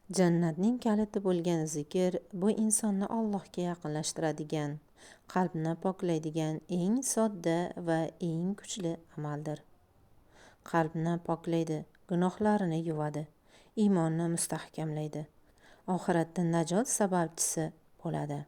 Jannatning kaliti bo'lgan zikr bu insonni Allohga yaqinlashtiradigan, qalbni poklaydigan eng sodda va eng kuchli amaldir. Qalbni poklaydi, gunohlarini yuvadi, iymonni mustahkamlaydi, oxiratda najot sababchisi bo'ladi.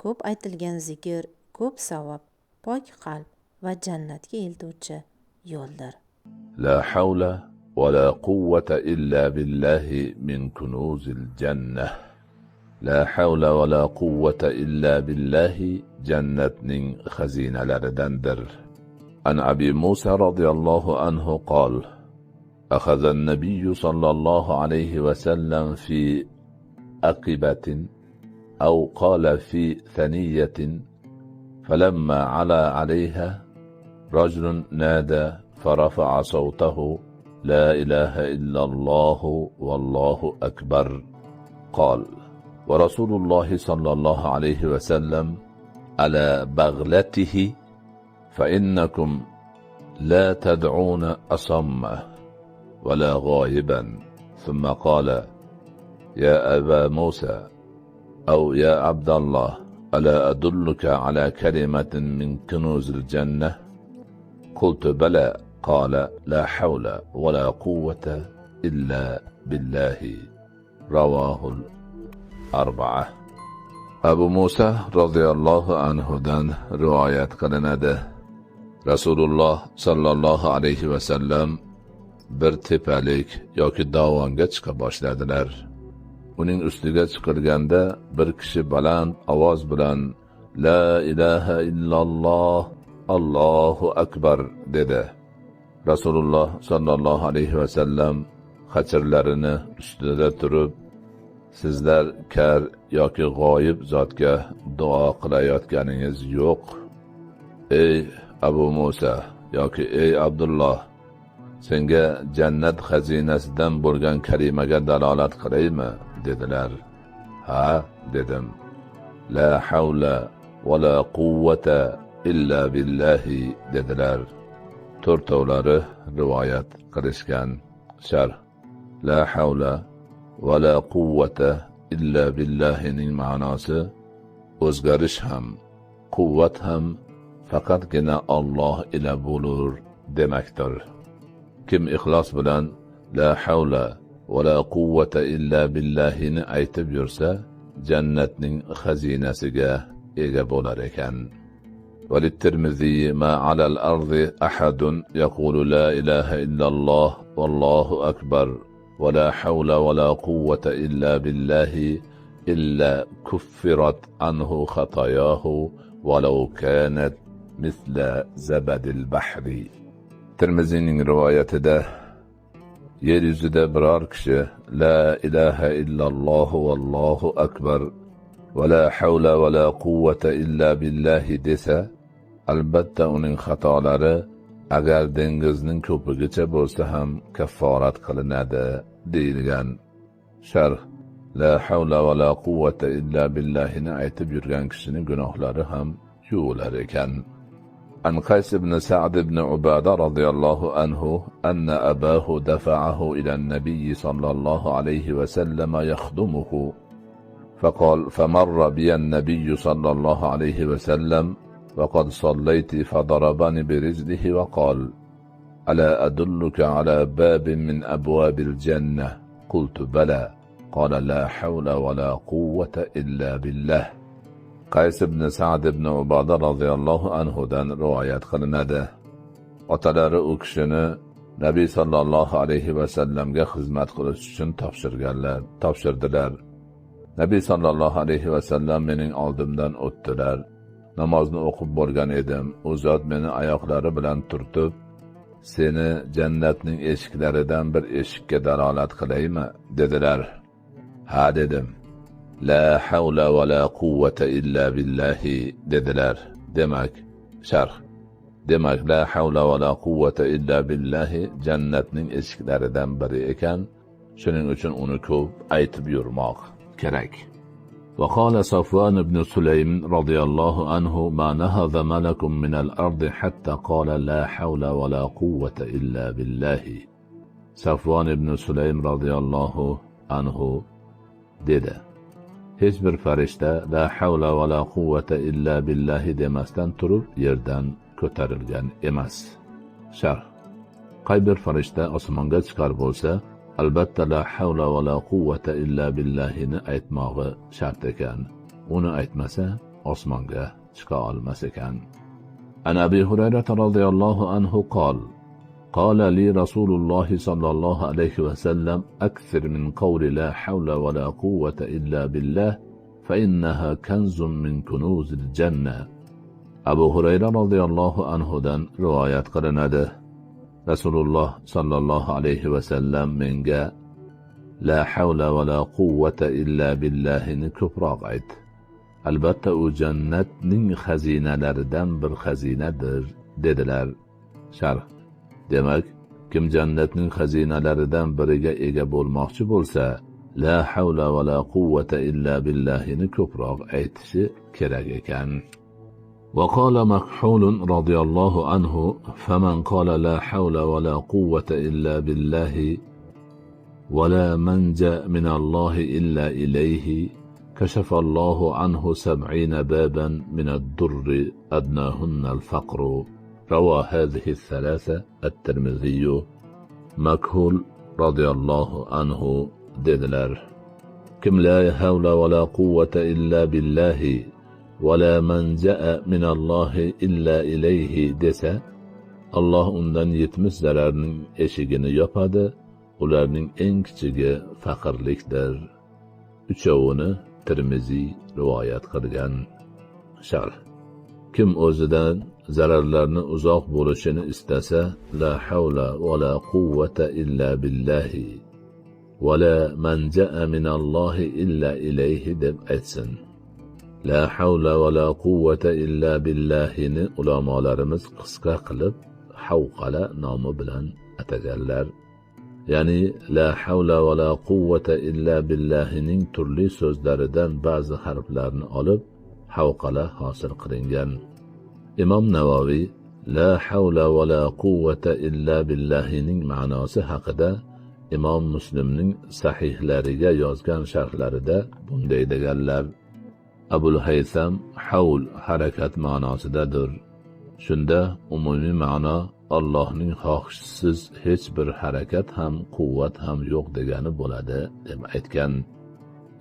Ko'p aytilgan zikr, ko'p savob, pok qalb va jannatga eltuvchi yo'ldir. لا حول ولا قوة إلا بالله من كنوز الجنة. لا حول ولا قوة إلا بالله جنة خزينة لردندر. عن أبي موسى رضي الله عنه قال: أخذ النبي صلى الله عليه وسلم في أقبة أو قال في ثنية، فلما علا عليها رجل نادى فرفع صوته: لا إله إلا الله والله أكبر. قال: ورسول الله صلى الله عليه وسلم على بغلته، فإنكم لا تدعون أصم ولا غائبا. ثم قال: يا أبا موسى أو يا عبد الله، ألا أدلك على كلمة من كنوز الجنة؟ قلت: بلى. قال: لا حول ولا قوة إلا بالله. رواه الأربعة. أبو موسى رضي الله عنه دان روايات qilinadi. Rasululloh sallallohu alayhi vasallam bir tepalik yoki dovonga chiqa boshladilar. Uning ustiga chiqilganda bir kishi baland ovoz bilan La ilaha illalloh, Allohu akbar dedi. Rasululloh sallallohu alayhi vasallam xachirlarini ustida turib, sizlar kar yoki g'oyib zotga duo qilayotganingiz yo'q. Ey Abu Musa yoki ey Abdulloh, senga jannat xazinasidan bo'lgan kalimaga dalolat qilaymi dedilar. Ha dedim. La havla va la quvvata illa billahi dedilar. To'rtovlari rivoyat qilishgan. Sharh: La havla va la quvvata illa billahining ma'nosi o'zgarish ham, quvvat ham faqatgina Alloh ila bo'lur demakdir. Kim ixlos bilan la havla va la quvvata illa billahini aytib yursa, jannatning xazinasiga ega bo'lar ekan. وللترمذي: ما على الأرض أحد يقول لا إله إلا الله والله أكبر ولا حول ولا قوة إلا بالله إلا كفرت عنه خطاياه ولو كانت مثل زبد البحر. Tirmizining rivoyatida yer yuzida biror kishi la ilaha illalloh vallohu akbar va la havla va la quvvata illa billahi desa, albatta uning xatolari agar dengizning ko'pigicha bo'lsa ham kafforat qilinadi deyilgan. Sharh: la havla va la quvvata illa billahini aytib yurgan kishining gunohlari ham yuvilar ekan. عن قيس بن سعد بن عبادة رضي الله عنه أن أباه دفعه إلى النبي صلى الله عليه وسلم يخدمه، فقال: فمر بي النبي صلى الله عليه وسلم وقد صليت فضربني برجله وقال: ألا أدلك على باب من أبواب الجنة؟ قلت: بلى. قال: لا حول ولا قوة إلا بالله. Qays ibn Sa'd ibn Ubada radhiyallohu anhudan rivoyat qilinadi. Otalari u kishini Nabiy sallallohu alayhi vasallamga xizmat qilish uchun topshirdilar. Nabiy sallallohu alayhi vasallam mening oldimdan o'tdilar. Namozni o'qib bo'lgan edim. U zot meni oyoqlari bilan turtib, seni jannatning eshiklaridan bir eshikka dalolat qilaymi dedilar. Ha dedim. La havla va la quvvata illa billahi dedilar. Demak la havla va la quvvata illa billahi jannatning eshiklaridan biri ekan. Shuning uchun uni ko'p aytib yurmoq kerak. وقال صفوان بن سليم رضي الله عنه: ما نهض ملك من الأرض حتى قال لا حول ولا قوة إلا بالله. Safvon ibn Sulaym radhiyallohu anhu dedi. Hech bir farishta la havla va la quvvata illa billahi demasdan turib yerdan ko'tarilgan emas. Sharh: qay bir farishta osmonga chiqar bo'lsa, albatta la havla va la quvvata illa billahini aytmog'i shart ekan. Uni aytmasa osmonga chiqa olmas ekan. An Abi Hurayra radhiyallohu anhu qol: قال لي رسول الله صلى الله عليه وسلم أكثر من قول لا حول ولا قوة إلا بالله فإنها كنز من كنوز الجنة. Abu Hurayra radhiyallohu anhudan rivoyat qilinadi. Rasululloh sallallohu alayhi va sallam menga la havla va la quvvata illa billahini ko'proq ayt. Albatta u jannatning xazinalaridan bir xazinadir dedilar. Sharh: demak, kim jannatning xazinalaridan biriga ega bo'lmoqchi bo'lsa, la havla va la quvvata illa billahini ko'proq aytishi kerak ekan. وقال مكحول رضي الله عنه: فمن قال لا حول ولا قوة إلا بالله ولا منجا من الله إلا إليه كشف الله عنه 70 بابا من الضر أدناهن الفقر. روى هذه الثلاثة الترمذي. مكحول رضي الله عنه dediler: kim la havla va la quvvata illa billahi ولا منجأ من الله إلا إليه desa, Allah undan 70 zararning eshigini yopadi, ularning eng kichigi faqirlikdir. Uchovini Tirmiziy rivoyat qilgan. Sharh: kim o'zidan zararlarni uzoq bo'lishini istasa, la havla va la quvvata illa billahi va la manja'a min Allohi illa ilayhi deb aytsin. La havla va la quvvata illa billahini ulamolarimiz qisqa qilib havqala nomi bilan ataganlar. Ya'ni la havla va la quvvata illa billahining turli so'zlaridan ba'zi harflarni olib havqala hosil qilingan. Imom Navoiy la havla va la quvvata illa billahining ma'nosi haqida Imom Muslimning sahihlariga yozgan sharhlarida bunday deganlar: Abul Haysam havl harakat ma'nosidadir. Shunda umumiy ma'no Allohning xohishsiz hech bir harakat ham quvvat ham yo'q degani bo'ladi deb aytgan.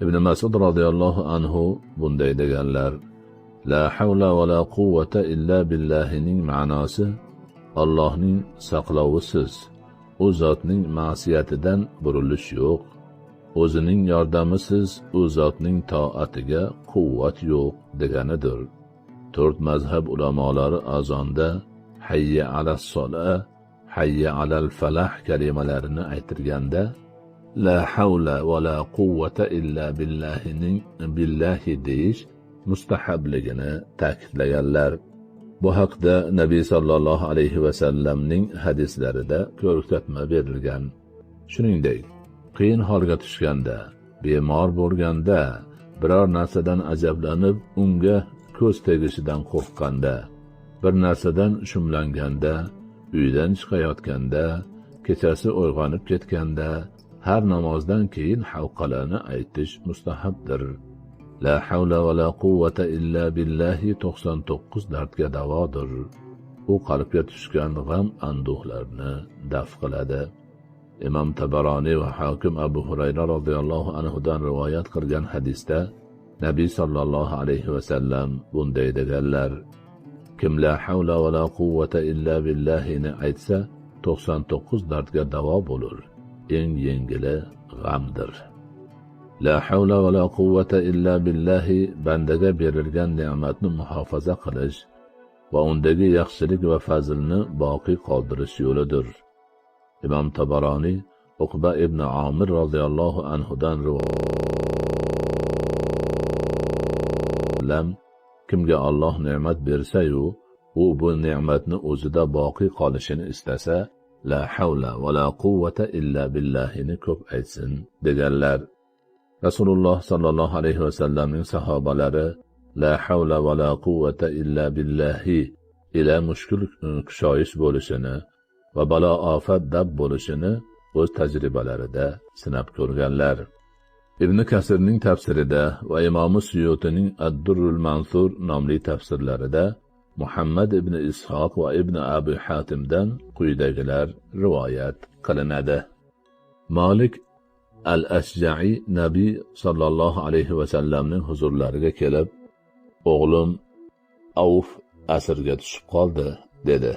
Ibn Mas'ud radhiyallohu anhu bunday deganlar: la havla va la quvvata illa billahining ma'nosi Allohning saqlovisiz, u zotning ma'siyatidan burilish yo'q, o'zining yordamisiz u zotning toatiga quvvat yo'q deganidir. 4 mazhab ulamolari azonda hayya alas sola, hayya alal falah kalimalarini aytirganda la havla va la quvvata illa billahining billahi deyish mustahabligini ta'kidlaganlar. Bu haqda Nabiy sallallohu alayhi va sallamning hadislarida ko'rsatma berilgan. Shuningdek, qiyin holga tushganda, bemor bo'lganda, biror narsadan ajablanib, unga ko'z tegishidan qo'rqqanda, bir narsadan shumlanganda, uydan chiqayotganda, kechasi uyg'onib ketganda, har namozdan keyin havqalani aytish mustahabdir. La havla va la quvvata illa billahi 99 dardga davodir. U qalbga tushgan g'am anduhlarni daf qiladi. Imom Tabaroniy va Hokim Abu Hurayra radhiyallohu anhudan rivoyat qilgan hadisda Nabiy sallallohu alayhi va sallam bunday deganlar: kim la havla va la quvvata illa billahini aytsa 99 dardga davo bo'lur. Eng yengili g'amdir. La havla va la quvvata illa billahi bandaga berilgan ne'matni muhofaza qilish va undagi yaxshilik va fazilni boqiy qoldirish yo'lidir. Imom Tabaroniy Uqba ibn Amir radhiyallohu anhudan rivoyat: kimga Alloh ne'mat bersa-yu, u bu ne'matni o'zida boqiy qolishini istasa, la havla va la quvvata illa billahini ko'p aytsin deganlar. Rasululloh sallallohu alayhi va sallamning sahobalari la havla va la quvvata illa billahi ila mushkul kushoyish bo'lishini va balo ofat dab bo'lishini o'z tajribalarida sinab ko'rganlar. Ibn Kasirning tafsirida va Imom Suyutining Ad-Durrul Mansur nomli tafsirlarida Muhammad ibn Ishoq va ibn Abi Hatimdan quyidagilar rivoyat qilinadi. Malik al-Ashja'i Nabiy sallallohu alayhi va sallamning huzurlariga kelib, o'g'lim Avf asirga tushib qoldi, dedi.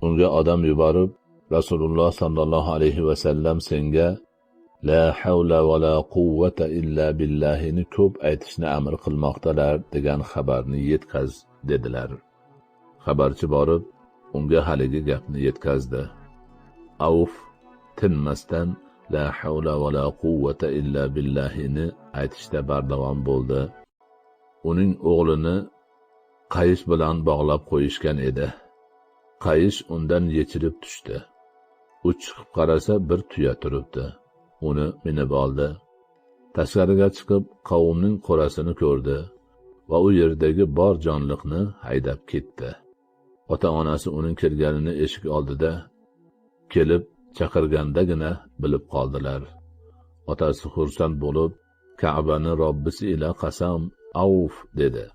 Unga odam yuborib, Rasululloh sallallohu alayhi va sallam senga la havla va la quvvata illa billahini ko'p aytishni amr qilmoqdalar degan xabarni yetkaz, dedilar. Xabarchi borib, unga haligi gapni yetkazdi. Avf tinmasdan la havla va la quvvata illa billahini aytishda bardavom bo'ldi. Uning o'g'lini qayish bilan bog'lab qo'yishgan edi. Qayish undan yechilib tushdi. U chiqib qarasa bir tuya turibdi. Uni minib oldi. Tashqariga chiqib qavmning qo'rasini ko'rdi va u yerdagi bor jonliqni haydab ketdi. Ota-onasi uning kelganini eshik oldida kelib chaqirgandagina bilib qoldilar. Otasi xursand bo'lib, Ka'bani Robbisi ila qasam, Avf dedi.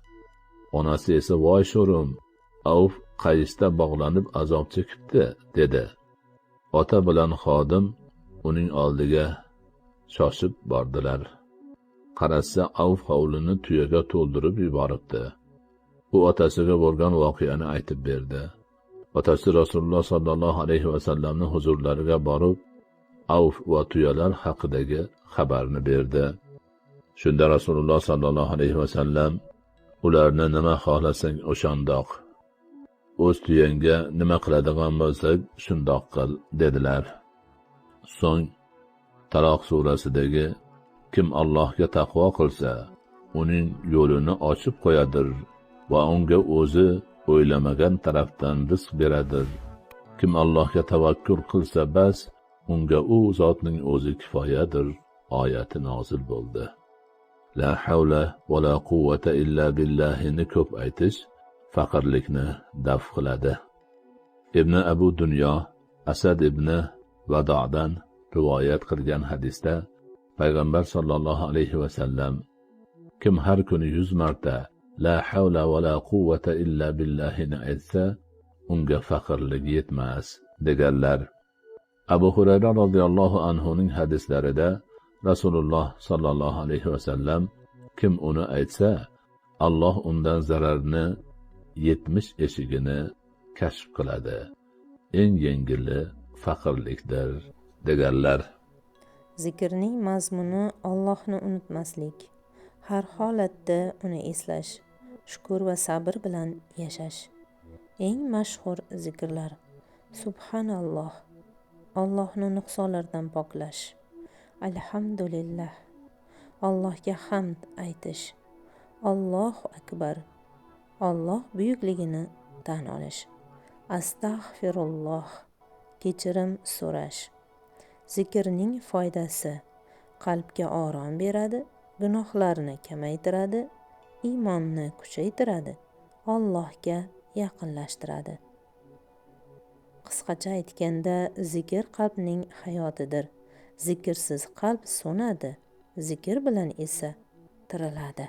Onasi esa voy sho'rim, Avf qayishda bog'lanib azob chekibdi, dedi. Ota bilan xodim uning oldiga shoshib bordilar. Qarasa Avf hovlini tuyaga to'ldirib yuboribdi. U otasiga bo'lgan voqeani aytib berdi. Otasi Rasululloh sallallohu alayhi va sallamning huzurlariga borib, Avf va tuyalar haqidagi xabarni berdi. Shunda Rasululloh sallallohu alayhi va sallam ularni nima xohlasang o'shandoq, o'z tuyangga nima qiladigan bo'lsak shundoq qil, dedilar. So'ng Taloq surasidagi kim Allohga taqvo qilsa, uning yo'lini ochib qo'yadir va unga o'zi o'ylamagan tarafdan rizq beradir. Kim Allohga tavakkul qilsa bas, unga u zotning o'zi kifoyadir oyati nozil bo'ldi. La havla va la quvvata illa billahini ko'p aytish faqirlikni daf qiladi. Ibn Abu Dunyo Asad ibn Vado'dan rivoyat qilgan hadisda payg'ambar sollallohu alayhi va sallam kim har kuni 100 marta la havla va la quvvata illa billahini aytsa, unga faqirlik yetmas, deganlar. Abu Hurayra radhiyallohu anhuning hadislarida Rasululloh sallallohu alayhi va sallam kim uni aytsa, Alloh undan zararni 70 eshigini kashf qiladi. Eng yengili faqirlikdir, deganlar. Zikrning mazmuni Allohni unutmaslik, har holatda uni eslash, shukr va sabr bilan yashash. Eng mashhur zikrlar: Subhanalloh, Allohni nuqsonlardan poklash, Alhamdulillah, Allohga hamd aytish, Allohu akbar, Alloh buyukligini tan olish, Astag'firulloh, kechirim so'rash. Zikrning foydasi: qalbga orom beradi, gunohlarni kamaytiradi, iymonni kuchaytiradi, Allohga yaqinlashtiradi. Qisqacha aytganda, zikr qalbning hayotidir. Zikrsiz qalb so'nadi, zikr bilan esa tiriladi.